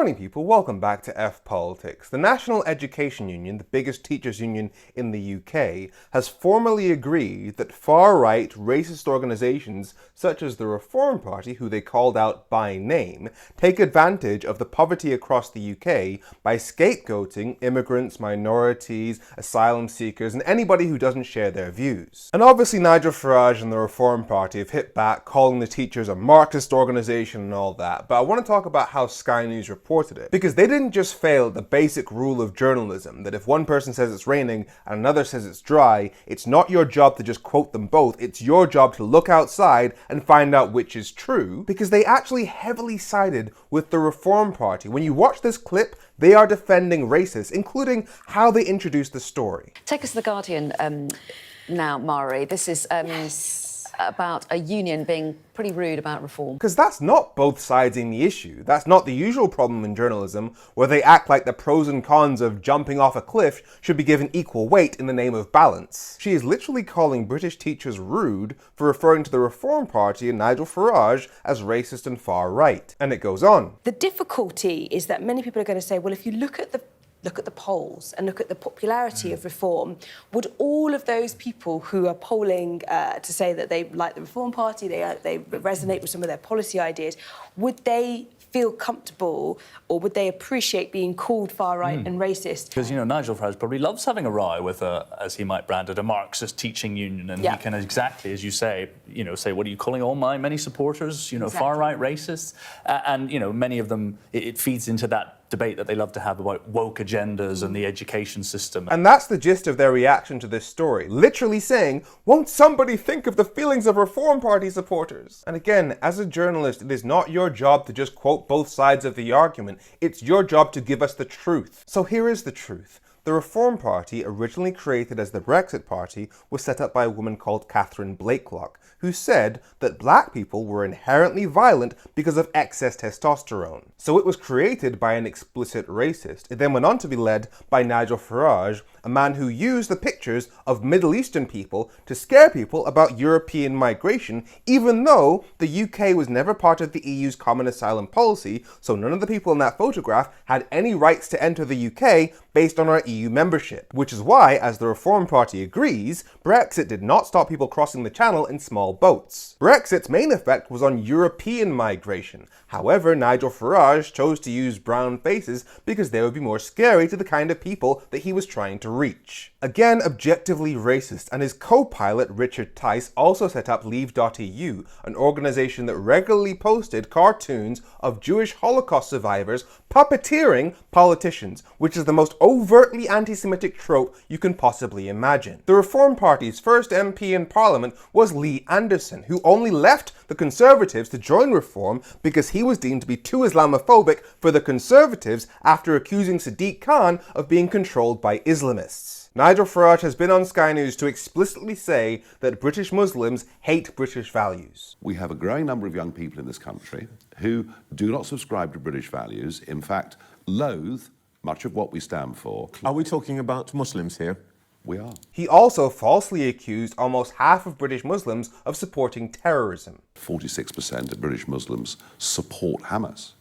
morning, people. Welcome back to F Politics. The National Education Union, the biggest teachers' union in the UK, has formally agreed that far-right racist organisations such as the Reform Party, who they called out by name, take advantage of the poverty across the UK by scapegoating immigrants, minorities, asylum seekers, and anybody who doesn't share their views. And obviously Nigel Farage and the Reform Party have hit back, calling the teachers a Marxist organisation and all that, but I want to talk about how Sky News reported it, because they didn't just fail the basic rule of journalism that if one person says it's raining and another says it's dry, it's not your job to just quote them both, it's your job to look outside and find out which is true, because they actually heavily sided with the Reform Party. When you watch this clip, they are defending racists, including how they introduced the story. Take us to The Guardian now, Mari. This is about a union being pretty rude about reform. Because that's not both sides in the issue. That's not the usual problem in journalism, where they act like the pros and cons of jumping off a cliff should be given equal weight in the name of balance. She is literally calling British teachers rude for referring to the Reform Party and Nigel Farage as racist and far right. And it goes on. The difficulty is that many people are going to say, well, if you look at the polls and look at the popularity of reform, would all of those people who are polling to say that they like the Reform Party, they resonate with some of their policy ideas, would they feel comfortable or would they appreciate being called far-right and racist? Because, you know, Nigel Farage probably loves having a row with as he might brand it, a Marxist teaching union, and he can exactly, as you say, what are you calling all my many supporters, far-right racists? And, many of them, it feeds into that debate that they love to have about woke agendas and the education system. And that's the gist of their reaction to this story, literally saying, won't somebody think of the feelings of Reform Party supporters? And again, as a journalist, it is not your job to just quote both sides of the argument. It's your job to give us the truth. So here is the truth. The Reform Party, originally created as the Brexit Party, was set up by a woman called Catherine Blakelock, who said that black people were inherently violent because of excess testosterone. So it was created by an explicit racist. It then went on to be led by Nigel Farage, a man who used the pictures of Middle Eastern people to scare people about European migration, even though the UK was never part of the EU's common asylum policy, so none of the people in that photograph had any rights to enter the UK based on our EU membership. Which is why, as the Reform Party agrees, Brexit did not stop people crossing the channel in small boats. Brexit's main effect was on European migration. However, Nigel Farage chose to use brown faces because they would be more scary to the kind of people that he was trying to reach. Again, objectively racist, and his co-pilot Richard Tice also set up Leave.eu, an organisation that regularly posted cartoons of Jewish Holocaust survivors puppeteering politicians, which is the most overtly anti-Semitic trope you can possibly imagine. The Reform Party's first MP in Parliament was Lee Anderson, who only left the Conservatives to join Reform because he was deemed to be too Islamophobic for the Conservatives after accusing Sadiq Khan of being controlled by Islamists. Nigel Farage has been on Sky News to explicitly say that British Muslims hate British values. We have a growing number of young people in this country who do not subscribe to British values, in fact, loathe much of what we stand for. Are we talking about Muslims here? We are. He also falsely accused almost half of British Muslims of supporting terrorism. 46% of British Muslims support Hamas,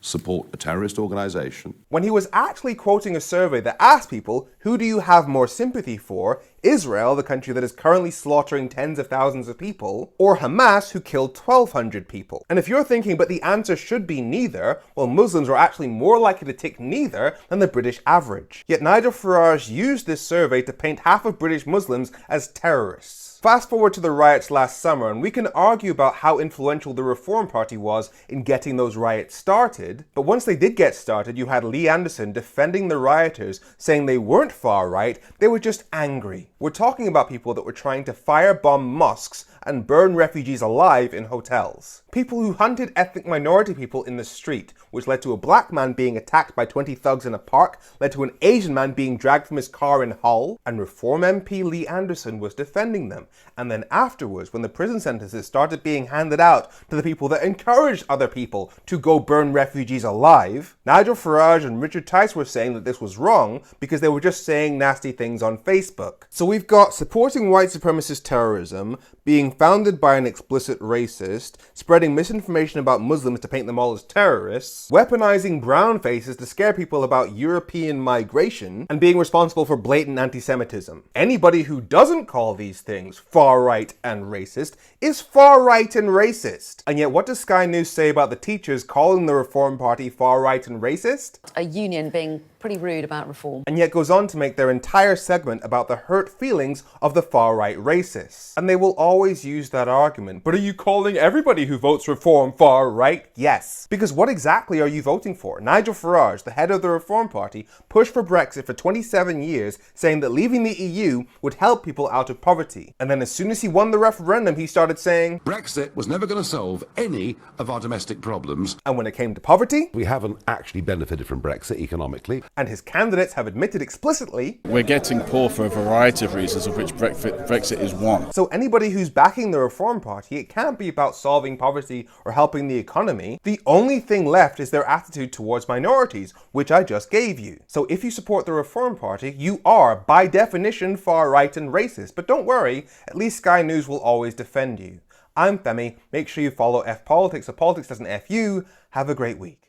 support a terrorist organisation. When he was actually quoting a survey that asked people, who do you have more sympathy for? Israel, the country that is currently slaughtering tens of thousands of people, or Hamas, who killed 1,200 people? And if you're thinking, but the answer should be neither, well, Muslims are actually more likely to tick neither than the British average. Yet Nigel Farage used this survey to paint half of British Muslims as terrorists. Fast forward to the riots last summer, and we can argue about how influential the Reform Party was in getting those riots started, but once they did get started, you had Lee Anderson defending the rioters, saying they weren't far right, they were just angry. We're talking about people that were trying to firebomb mosques and burn refugees alive in hotels. People who hunted ethnic minority people in the street, which led to a black man being attacked by 20 thugs in a park, led to an Asian man being dragged from his car in Hull, and Reform MP Lee Anderson was defending them. And then afterwards, when the prison sentences started being handed out to the people that encouraged other people to go burn refugees alive, Nigel Farage and Richard Tice were saying that this was wrong because they were just saying nasty things on Facebook. So we've got supporting white supremacist terrorism, being founded by an explicit racist, spreading misinformation about Muslims to paint them all as terrorists, weaponizing brown faces to scare people about European migration, and being responsible for blatant anti-Semitism. Anybody who doesn't call these things far-right and racist is far-right and racist. And yet what does Sky News say about the teachers calling the Reform Party far-right and racist? A union being pretty rude about reform. And yet goes on to make their entire segment about the hurt feelings of the far-right racists. And they will always use that argument. But are you calling everybody who votes reform far-right? Yes. Because what exactly are you voting for? Nigel Farage, the head of the Reform Party, pushed for Brexit for 27 years, saying that leaving the EU would help people out of poverty. And then as soon as he won the referendum, he started saying, Brexit was never going to solve any of our domestic problems. And when it came to poverty, We haven't actually benefited from Brexit economically. and his candidates have admitted explicitly, we're getting poor for a variety of reasons, of which Brexit is one. so anybody who's backing the Reform Party, it can't be about solving poverty or helping the economy. The only thing left is their attitude towards minorities, which I just gave you. So if you support the Reform Party, you are, by definition, far-right and racist. But don't worry, at least Sky News will always defend you. I'm Femi. Make sure you follow F Politics so politics doesn't F you. Have a great week.